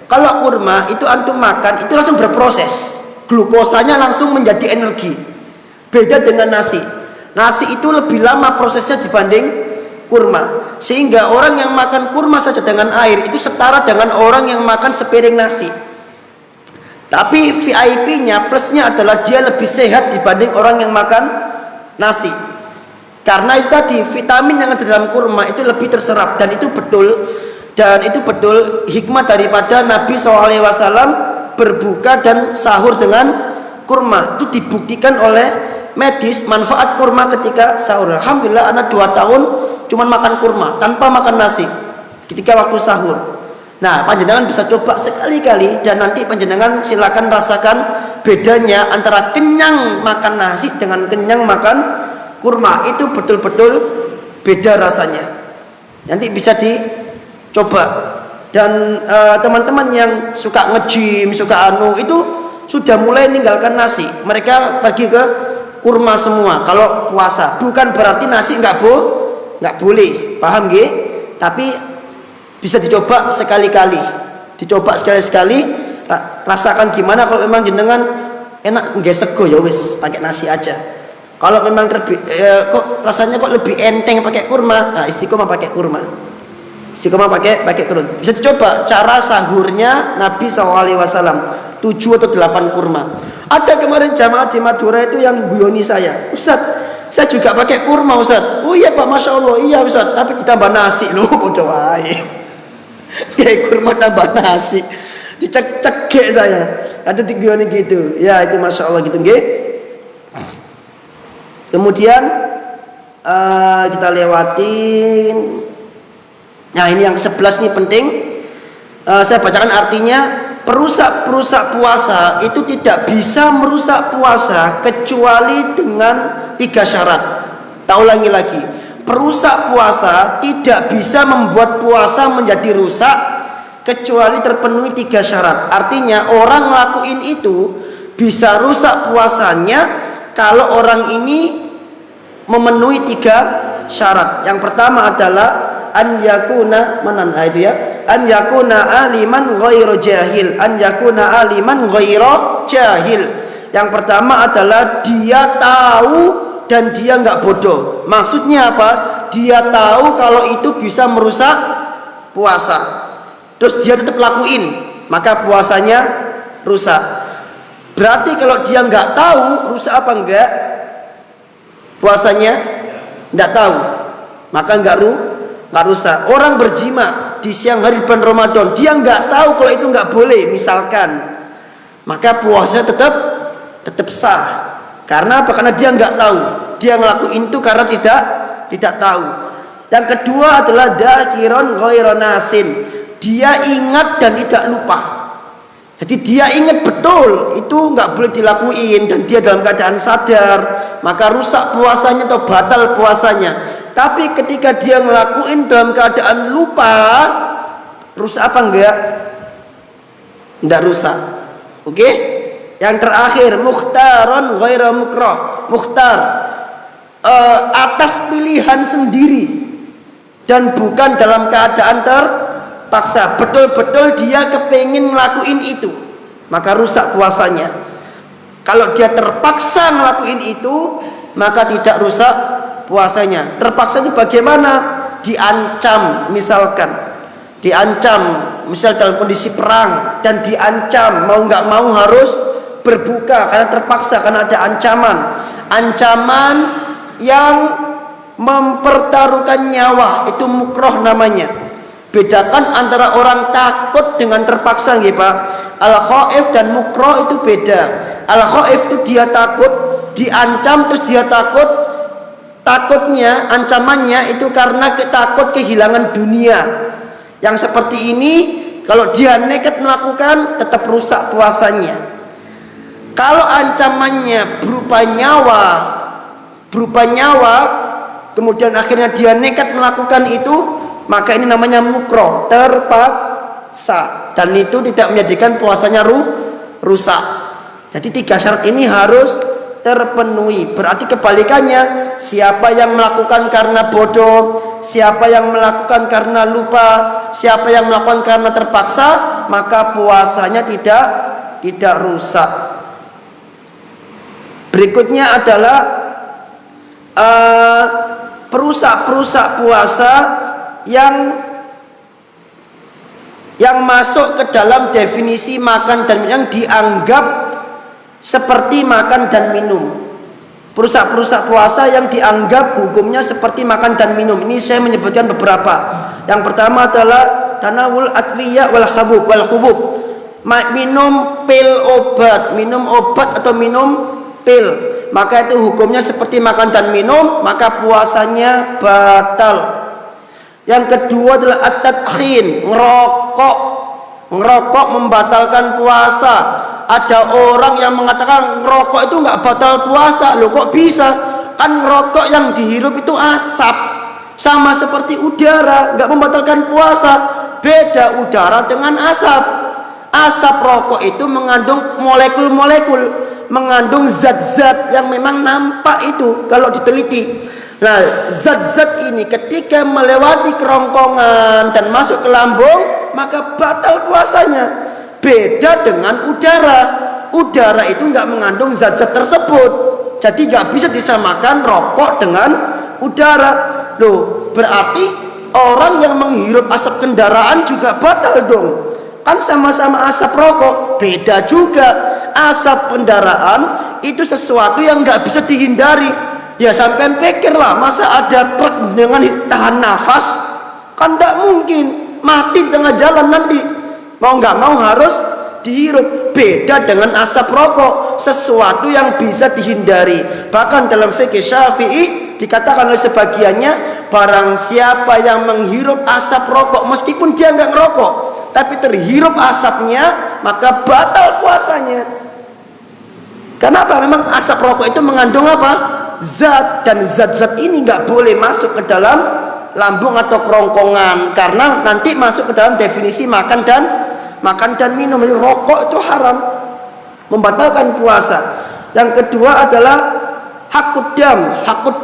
Kalau kurma itu antum makan itu langsung berproses, glukosanya langsung menjadi energi. Beda dengan nasi. Nasi itu lebih lama prosesnya dibanding kurma, sehingga orang yang makan kurma saja dengan air itu setara dengan orang yang makan sepiring nasi. Tapi VIP-nya, plusnya adalah dia lebih sehat dibanding orang yang makan nasi. Karena itu tadi vitamin yang ada dalam kurma itu lebih terserap, dan itu betul. Dan itu betul hikmah daripada Nabi SAW berbuka dan sahur dengan kurma. Itu dibuktikan oleh medis manfaat kurma ketika sahur. Alhamdulillah anak 2 tahun cuma makan kurma tanpa makan nasi ketika waktu sahur. Nah, panjenengan bisa coba sekali-kali, dan nanti panjenengan silakan rasakan bedanya antara kenyang makan nasi dengan kenyang makan kurma. Itu betul-betul beda rasanya. Nanti bisa dicoba. Dan teman-teman yang suka nge-gym, suka itu sudah mulai meninggalkan nasi. Mereka pergi ke kurma semua kalau puasa. Bukan berarti nasi nggak boleh, paham nggih? Tapi bisa dicoba sekali-kali. Dicoba sekali-sekali, rasakan gimana kalau memang jenengan enak nggak sego, ya wis pakai nasi aja. Kalau memang kok rasanya kok lebih enteng pakai kurma, nah istiqomah pakai kurma. Istiqomah pakai kurma. Bisa dicoba cara sahurnya Nabi SAW, 7 atau 8 kurma. Ada kemarin jamaah di Madura itu yang guyoni saya, Ustaz, saya juga pakai kurma Ustaz. Oh iya Pak, Masya Allah, iya Ustaz, tapi ditambah nasi loh, udah wae. Kayak kurma tambah nasi, dicek-cek saya. Ada diguyoni gitu, ya itu Masya Allah gitu, nggih. Kemudian kita lewatin. Nah ini yang ke-11 nih penting. Saya bacakan artinya. Perusak puasa itu tidak bisa merusak puasa kecuali dengan 3 syarat. Tak ulangi lagi. Perusak puasa tidak bisa membuat puasa menjadi rusak kecuali terpenuhi 3 syarat. Artinya orang ngelakuin itu bisa rusak puasanya kalau orang ini memenuhi 3 syarat. Yang pertama adalah an yakuna itu ya, an yakuna aliman ghairu jahil, an yakuna aliman ghairu jahil. Yang pertama adalah dia tahu dan dia nggak bodoh. Maksudnya apa? Dia tahu kalau itu bisa merusak puasa, terus dia tetap lakuin, maka puasanya rusak. Berarti kalau dia nggak tahu rusak apa enggak puasanya, nggak tahu, maka nggak rusak. Orang berjima di siang hari bulan Ramadan, dia nggak tahu kalau itu nggak boleh misalkan, maka puasanya tetap sah. Karena apa? Karena dia nggak tahu, dia ngelakuin itu karena tidak tahu. Yang kedua adalah dakiron ghairu nasin, dia ingat dan tidak lupa. Jadi dia ingat betul itu nggak boleh dilakuin dan dia dalam keadaan sadar, maka rusak puasanya atau batal puasanya. Tapi ketika dia ngelakuin dalam keadaan lupa, rusak apa enggak? Enggak rusak. Oke? Yang terakhir, mukhtaron ghaira mukrah. Mukhtar atas pilihan sendiri dan bukan dalam keadaan terpaksa. Betul-betul dia kepingin ngelakuin itu, maka rusak puasanya. Kalau dia terpaksa ngelakuin itu, maka tidak rusak puasanya. Terpaksa itu bagaimana? Diancam, misalkan diancam, misal dalam kondisi perang dan diancam mau nggak mau harus berbuka karena terpaksa, karena ada ancaman yang mempertaruhkan nyawa, itu mukroh namanya. Bedakan antara orang takut dengan terpaksa nggih Pak. Al-khaif dan mukroh itu beda. Al-khaif itu dia takut, diancam terus dia takut. Takutnya, ancamannya itu karena takut kehilangan dunia. Yang seperti ini kalau dia nekat melakukan tetap rusak puasanya. Kalau ancamannya berupa nyawa, kemudian akhirnya dia nekat melakukan itu, maka ini namanya mukroh, terpaksa, dan itu tidak menjadikan puasanya rusak. Jadi 3 syarat ini harus terpenuhi. Berarti kebalikannya, siapa yang melakukan karena bodoh, siapa yang melakukan karena lupa, siapa yang melakukan karena terpaksa, maka puasanya tidak rusak. Berikutnya adalah perusak puasa yang masuk ke dalam definisi makan dan yang dianggap seperti makan dan minum. Perusak puasa yang dianggap hukumnya seperti makan dan minum. Ini saya menyebutkan beberapa. Yang pertama adalah tanawul adwiyah wal hubub. Minum pil obat, minum obat atau minum pil, maka itu hukumnya seperti makan dan minum, maka puasanya batal. Yang kedua adalah at-tadkhin, ngerokok membatalkan puasa. Ada orang yang mengatakan ngerokok itu nggak batal puasa. Loh kok bisa? Kan ngerokok yang dihirup itu asap, sama seperti udara, nggak membatalkan puasa. Beda udara dengan asap. Asap rokok itu mengandung molekul-molekul, mengandung zat-zat yang memang nampak itu kalau diteliti. Nah, zat-zat ini ketika melewati kerongkongan dan masuk ke lambung, maka batal puasanya. Beda dengan udara itu nggak mengandung zat-zat tersebut, jadi nggak bisa disamakan rokok dengan udara. Loh, berarti orang yang menghirup asap kendaraan juga batal dong, kan sama-sama asap rokok. Beda juga, asap kendaraan itu sesuatu yang nggak bisa dihindari. Ya sampean pikirlah, masa ada truk dengan tahan nafas? Kan nggak mungkin, mati di tengah jalan nanti. Mau nggak mau harus dihirup. Beda dengan asap rokok, sesuatu yang bisa dihindari. Bahkan dalam fikih Syafi'i dikatakan oleh sebagiannya, barang siapa yang menghirup asap rokok meskipun dia nggak ngerokok, tapi terhirup asapnya, maka batal puasanya. Kenapa? Memang asap rokok itu mengandung apa? Zat, dan zat-zat ini nggak boleh masuk ke dalam lambung atau kerongkongan, karena nanti masuk ke dalam definisi makan dan minum. Rokok itu haram, membatalkan puasa. Yang kedua adalah hakud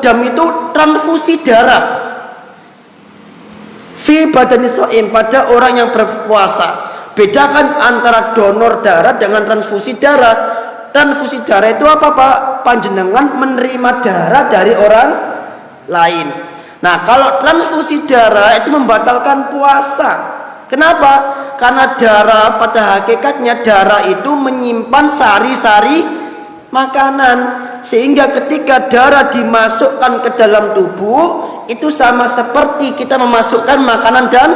dam itu transfusi darah fi badani shaim, pada orang yang berpuasa. Bedakan antara donor darah dengan transfusi darah. Transfusi darah itu apa Pak? Panjenengan menerima darah dari orang lain. Nah, kalau transfusi darah itu membatalkan puasa. Kenapa? Karena darah, pada hakikatnya darah itu menyimpan sari-sari makanan, sehingga ketika darah dimasukkan ke dalam tubuh itu sama seperti kita memasukkan makanan dan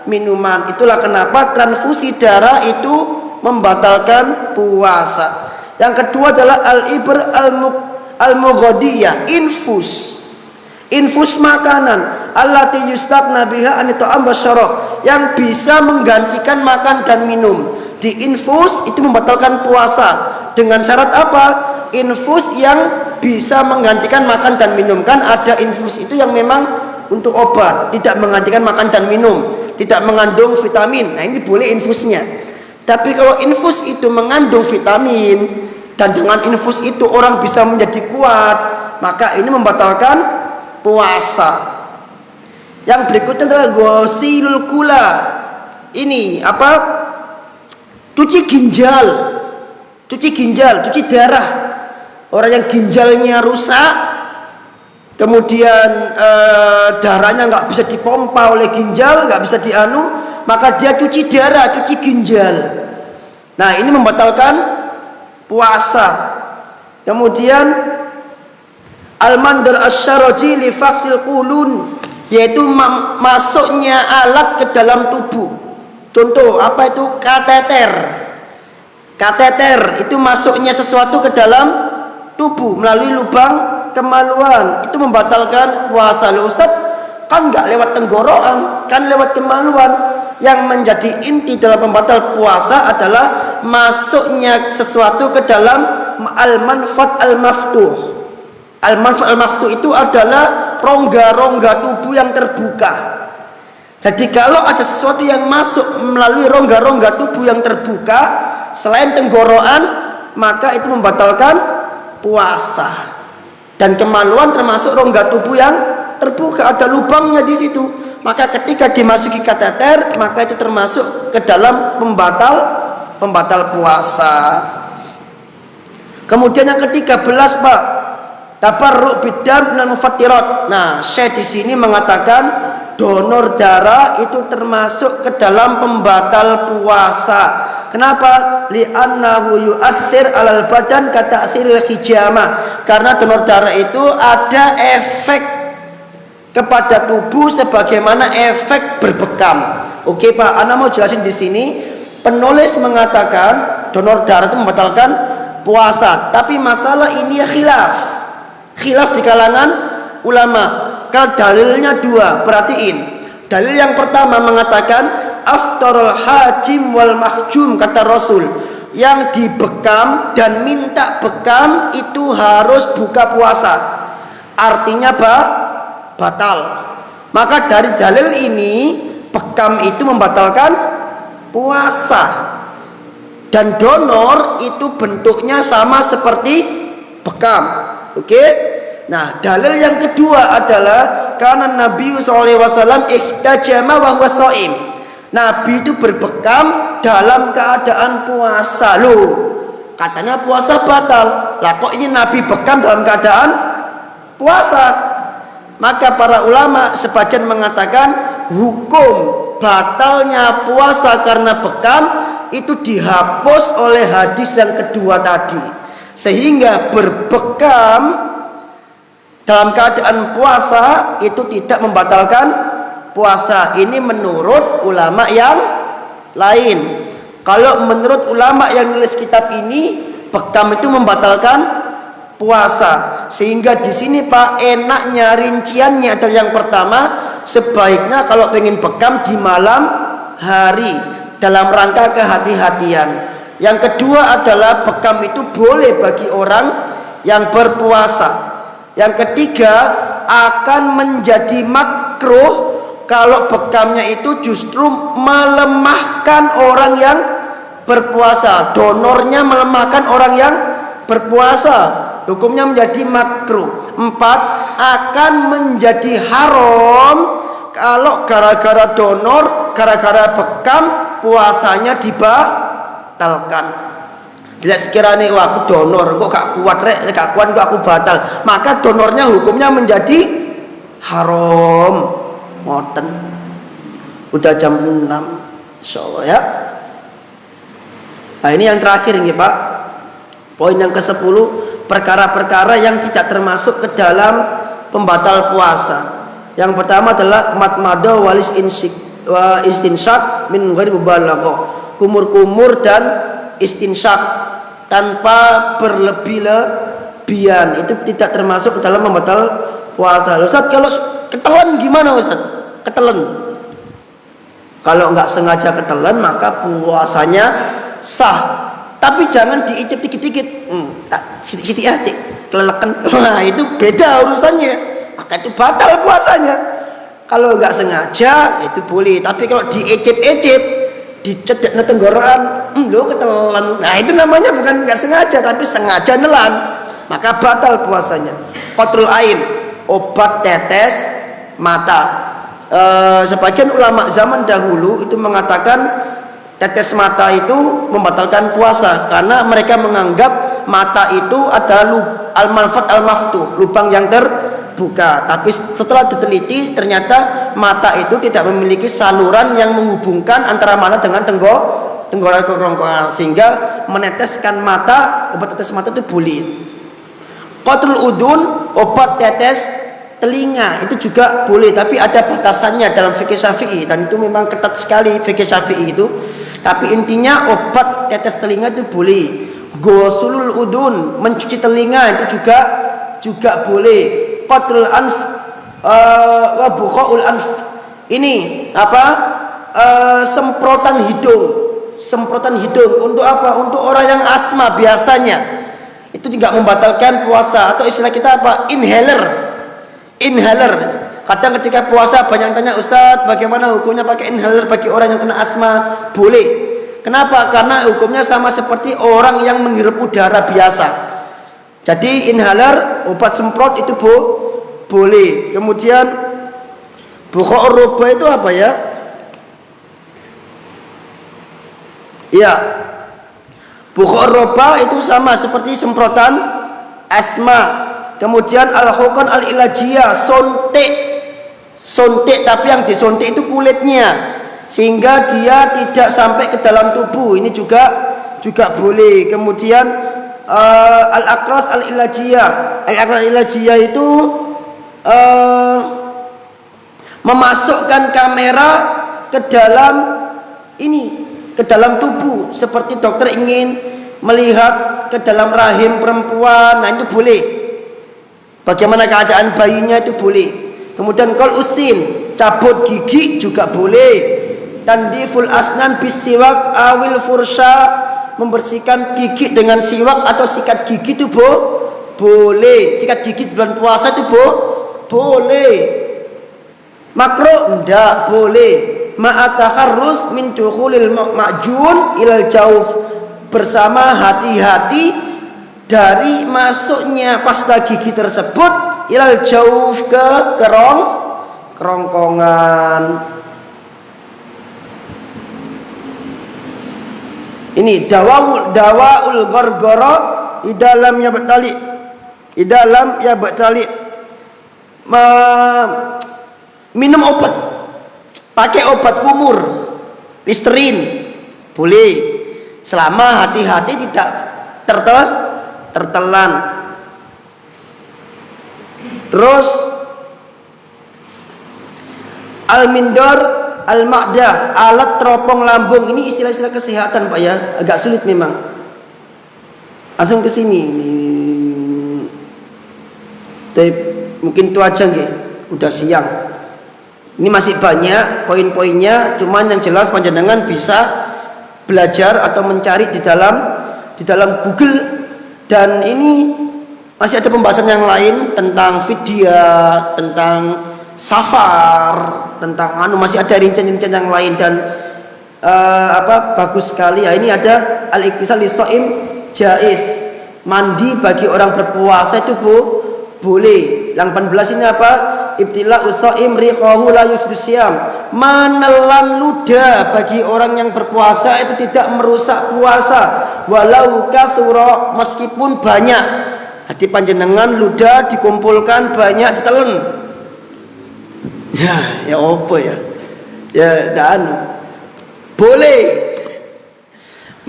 minuman. Itulah kenapa transfusi darah itu membatalkan puasa. Yang kedua adalah al-ibr al-mughodiyah, infus makanan allati yustagna biha an ta'am wasyarab, yang bisa menggantikan makan dan minum. Di infus itu membatalkan puasa dengan syarat apa? Infus yang bisa menggantikan makan dan minum. Kan ada infus itu yang memang untuk obat, tidak menggantikan makan dan minum, tidak mengandung vitamin. Nah, ini boleh infusnya. Tapi kalau infus itu mengandung vitamin dan dengan infus itu orang bisa menjadi kuat, maka ini membatalkan puasa. Yang berikutnya adalah ghusilul kula. Ini apa? Cuci ginjal. Cuci darah. Orang yang ginjalnya rusak, kemudian darahnya nggak bisa dipompa oleh ginjal, nggak bisa maka dia cuci darah, cuci ginjal. Nah, ini membatalkan puasa. Kemudian al-mandar asy-syaraji li faksil qulun, yaitu masuknya alat ke dalam tubuh. Contoh apa itu? Kateter itu masuknya sesuatu ke dalam tubuh melalui lubang kemaluan, itu membatalkan puasa. Loh Ustaz, kan nggak lewat tenggorokan, kan lewat kemaluan. Yang menjadi inti dalam pembatal puasa adalah masuknya sesuatu ke dalam al-manfat al-maftuh. Al-manfat al-maftuh itu adalah rongga-rongga tubuh yang terbuka. Jadi kalau ada sesuatu yang masuk melalui rongga-rongga tubuh yang terbuka selain tenggorokan, maka itu membatalkan puasa. Dan kemaluan termasuk rongga tubuh yang terbuka, ada lubangnya di situ. Maka ketika dimasuki kateter, maka itu termasuk ke dalam pembatal puasa. Kemudian yang ke-13, Pak, tabarruk bidam minal mufattirat. Nah, Syekh di sini mengatakan donor darah itu termasuk ke dalam pembatal puasa. Kenapa? Li'annahu yu'athir alal badan kata'thiril hijamah. Karena donor darah itu ada efek kepada tubuh sebagaimana efek berbekam. Oke Pak, Anda mau jelasin di sini. Penulis mengatakan donor darah itu membatalkan puasa, tapi masalah ini khilaf di kalangan ulama. Kalau dalilnya dua, perhatiin. Dalil yang pertama mengatakan aftarul hajim wal mahjum, kata Rasul, yang dibekam dan minta bekam itu harus buka puasa. Artinya batal. Maka dari dalil ini bekam itu membatalkan puasa. Dan donor itu bentuknya sama seperti bekam. Oke? Nah, dalil yang kedua adalah karena Nabi SAW ihtajama wa huwa shaim. Nabi itu berbekam dalam keadaan puasa. Loh, katanya puasa batal. Lah kok ini Nabi bekam dalam keadaan puasa? Maka para ulama sebagian mengatakan hukum batalnya puasa karena bekam itu dihapus oleh hadis yang kedua tadi. Sehingga berbekam dalam keadaan puasa itu tidak membatalkan puasa. Ini menurut ulama yang lain. Kalau menurut ulama yang nulis kitab ini, bekam itu membatalkan puasa. Sehingga di sini Pak, enaknya rinciannya adalah yang pertama, sebaiknya kalau pengen bekam di malam hari dalam rangka kehati-hatian. Yang kedua adalah bekam itu boleh bagi orang yang berpuasa. Yang ketiga, akan menjadi makruh kalau bekamnya itu justru melemahkan orang yang berpuasa. Donornya melemahkan orang yang berpuasa, hukumnya menjadi makruh. 4, akan menjadi haram kalau gara-gara donor, gara-gara bekam puasanya dibatalkan. Tidak sekiranya wah aku donor kok gak kuat gak kuat kok aku batal, maka donornya hukumnya menjadi haram. Ngoten. Udah jam 6 insyaallah ya. Nah, ini yang terakhir nih Pak. Poin yang ke-10, perkara-perkara yang tidak termasuk ke dalam pembatal puasa. Yang pertama adalah matmada walis istinsyak min ghairi mubalaghah. Kumur-kumur dan istinsyak tanpa berlebih-lebihan itu tidak termasuk ke dalam pembatal puasa. Ustaz, kalau ketelan gimana Ustaz? Ketelan. Kalau nggak sengaja ketelan maka puasanya sah. Tapi jangan diicip dikit-dikit. Sidik-sidik aja, kelelekan. Nah, itu beda urusannya. Maka itu batal puasanya. Kalau nggak sengaja itu boleh. Tapi kalau diicip-icip dicedek na tenggorokan, lo ketelan. Nah itu namanya bukan nggak sengaja, tapi sengaja nelan, maka batal puasanya. Qatrul ain, obat tetes mata. Sebagian ulama zaman dahulu itu mengatakan tetes mata itu membatalkan puasa karena mereka menganggap mata itu adalah al-manfat al-maftuh, lubang yang terbuka. Tapi setelah diteliti ternyata mata itu tidak memiliki saluran yang menghubungkan antara mata dengan tenggorokan kerongkongan, sehingga meneteskan mata, obat tetes mata itu boleh. Qatrul udun, obat tetes telinga itu juga boleh, tapi ada batasannya dalam fikih Syafi'i, dan itu memang ketat sekali fikih Syafi'i itu. Tapi intinya obat tetes telinga itu boleh. Ghuslul udun, mencuci telinga itu juga boleh. Qatrul anf wa buqaul anf, ini apa? Semprotan hidung untuk apa? Untuk orang yang asma biasanya itu juga membatalkan puasa, atau istilah kita apa? Inhaler. Kadang ketika puasa banyak tanya, Ustadz bagaimana hukumnya pakai inhaler bagi orang yang kena asma? Boleh. Kenapa? Karena hukumnya sama seperti orang yang menghirup udara biasa. Jadi inhaler, obat semprot itu boleh. Kemudian bukha'ur roba itu apa ya? Iya, bukha'ur roba itu sama seperti semprotan asma. Kemudian al-hukon al-ilajiyah, sontik, tapi yang disontik itu kulitnya, sehingga dia tidak sampai ke dalam tubuh, ini juga boleh. Kemudian al-aqras al-ilajiyah itu memasukkan kamera ke dalam tubuh, seperti dokter ingin melihat ke dalam rahim perempuan, nah itu boleh. Bagaimana keadaan bayinya itu boleh. Kemudian kol usin, cabut gigi juga boleh. Tandiful asnan bisiwak awil fursha, membersihkan gigi dengan siwak atau sikat gigi itu boleh. Sikat gigi di bulan puasa itu boleh. Makruh enggak boleh. Ma'ataharrus min dukhulil ma'jun ilal jauf, bersama hati-hati dari masuknya pasta gigi tersebut ilal jauf ke kerongkongan. Ini dawaul gharghara idalam ya batali minum obat, pakai obat kumur, Listerin boleh, selama hati-hati tidak tertelan. Terus al-mindar al-ma'dah, alat teropong lambung, ini istilah-istilah kesehatan Pak ya, agak sulit memang. Langsung ke sini. Mungkin itu aja nggih, udah siang. Ini masih banyak poin-poinnya, cuman yang jelas panjenengan bisa belajar atau mencari di dalam Google, dan ini masih ada pembahasan yang lain tentang fidyah, tentang safar, tentang masih ada rincian-rincian yang lain, dan bagus sekali ya. Ini ada al-iktisal lis-shaim jaiz, mandi bagi orang berpuasa itu boleh. Yang 14 ini apa? Ibtila usaim riqahu la yusdu siyam, menelan ludah bagi orang yang berpuasa itu tidak merusak puasa, walau kathura, meskipun banyak. Hati panjenengan ludah dikumpulkan banyak ditelen, ya apa ya dan boleh.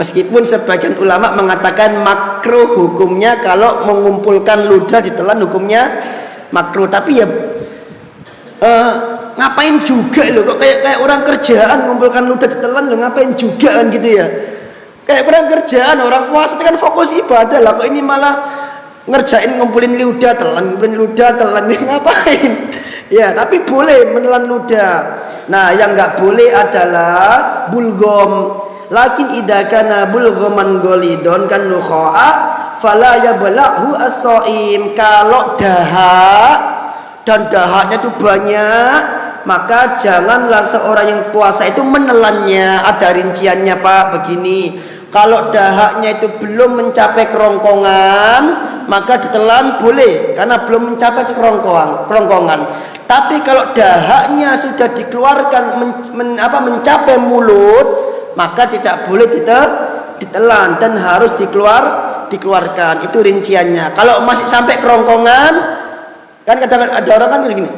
Meskipun sebagian ulama mengatakan makruh hukumnya, kalau mengumpulkan ludah ditelan hukumnya makruh. Tapi ya ngapain juga loh, kok kayak orang kerjaan ngumpulkan ludah ditelan loh, ngapain juga kan gitu ya, kayak orang kerjaan. Orang puasa itu kan fokus ibadah lah, kok ini malah ngerjain ngumpulin ludah telan ngapain ya. Tapi boleh menelan ludah. Nah yang nggak boleh adalah bulgom. Lakin idakana bulgoman golidon kan nukhoa fala yabalahu as-shaim, kalau dahak dan dahaknya itu banyak, maka janganlah seorang yang puasa itu menelannya. Ada rinciannya Pak, begini. Kalau dahaknya itu belum mencapai kerongkongan, maka ditelan boleh karena belum mencapai kerongkongan. Tapi kalau dahaknya sudah dikeluarkan mencapai mulut, maka tidak boleh ditelan dan harus dikeluarkan. Itu rinciannya. Kalau masih sampai kerongkongan, kan kadang ada orang kan gini,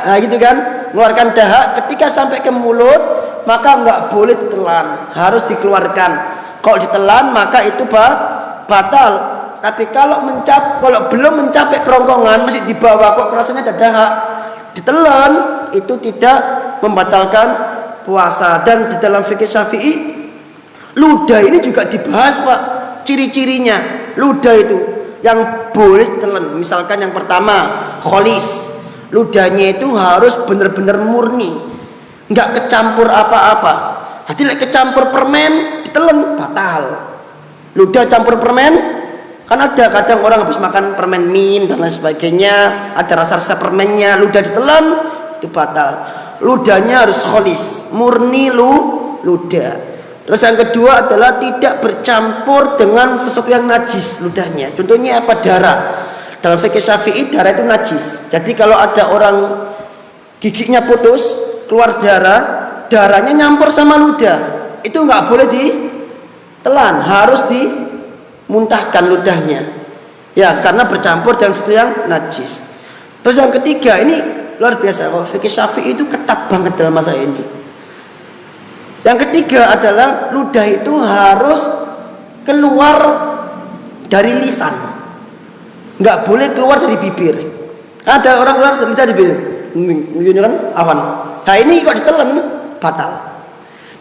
nah gitu kan, mengeluarkan dahak. Ketika sampai ke mulut, maka nggak boleh ditelan, harus dikeluarkan. Kalau ditelan maka itu batal. Tapi kalau belum mencapai kerongkongan, masih di bawah kok rasanya ada dahak, ditelan, itu tidak membatalkan puasa. Dan di dalam fikih Syafi'i, ludah ini juga dibahas Pak, ciri-cirinya ludah itu yang boleh ditelan. Misalkan yang pertama, kholis, ludahnya itu harus benar-benar murni, nggak kecampur apa-apa. Hati kecampur permen ditelan batal. Ludah campur permen, kan ada kadang orang habis makan permen min dan lain sebagainya, ada rasa-rasa permennya, ludah ditelan itu batal. Ludahnya harus kholis, murni ludah. Terus yang kedua adalah tidak bercampur dengan sesuatu yang najis ludahnya. Contohnya apa? Darah. Dalam fikih Syafi'i darah itu najis. Jadi kalau ada orang giginya putus, keluar darahnya nyampur sama ludah, itu nggak boleh ditelan, harus dimuntahkan ludahnya. Ya, karena bercampur dengan sesuatu yang najis. Terus yang ketiga, ini luar biasa. Fikih Syafi'i itu ketat banget dalam masa ini. Yang ketiga adalah ludah itu harus keluar dari lisan, nggak boleh keluar dari bibir. Ada orang keluar dari bibir, ini kan awan. Nah ini kok ditelan batal.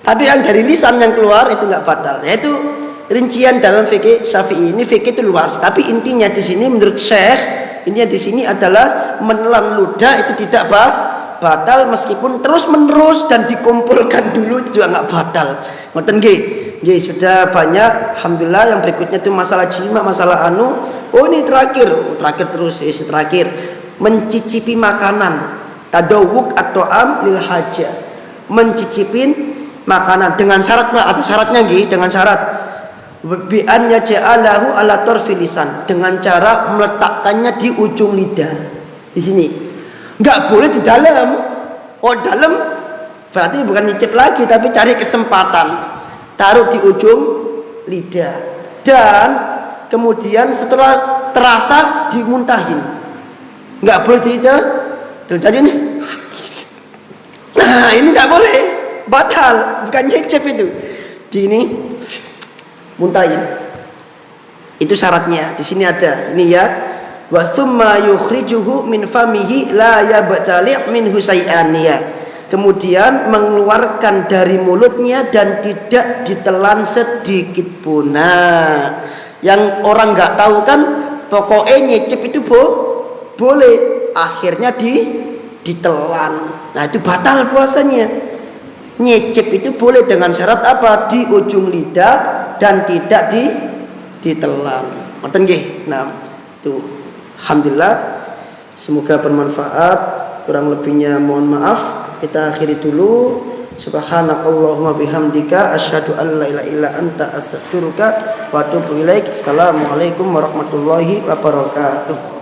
Tapi yang dari lisan yang keluar itu nggak batal. Yaitu rincian dalam fikih Syafi'i. Ini fikih itu luas, tapi intinya di sini menurut Syekh, intinya di sini adalah menelan ludah itu tidak batal meskipun terus menerus dan dikumpulkan dulu itu juga nggak batal. Ngoten nggih. Nggih, sudah banyak. Alhamdulillah. Yang berikutnya itu masalah jima, masalah oh ini terakhir terus terakhir. Mencicipi makanan, tadawuk atau lil haja. Mencicipin makanan dengan syarat atau syaratnya nggih, dengan syarat bi an yaj'alahu ala tarfil lisan, dengan cara meletakkannya di ujung lidah. Di sini. Nggak boleh di dalam. Oh dalam berarti bukan nyicip lagi, tapi cari kesempatan taruh di ujung lidah dan kemudian setelah terasa dimuntahin. Nggak boleh jadi nih. Nah ini nggak boleh, batal, bukan nyicip itu. Di ini muntahin. Itu syaratnya. Di sini ada ini ya. Wa thumma yukhrijuhu min famihi la yabtali' minhu syai'an ya. Kemudian mengeluarkan dari mulutnya dan tidak ditelan sedikit pun. Nah, yang orang nggak tahu kan pokoknya nyicip itu boleh, akhirnya ditelan. Nah, itu batal puasanya. Nyicip itu boleh dengan syarat apa? Di ujung lidah dan tidak ditelan. Ngoten nggih. Nah, itu alhamdulillah, semoga bermanfaat. Kurang lebihnya mohon maaf. Kita akhiri dulu. Subhanakallahumma bihamdika asyhadu an la ilaha illa anta astaghfiruka wa atubu ilaik. Assalamualaikum warahmatullahi wabarakatuh.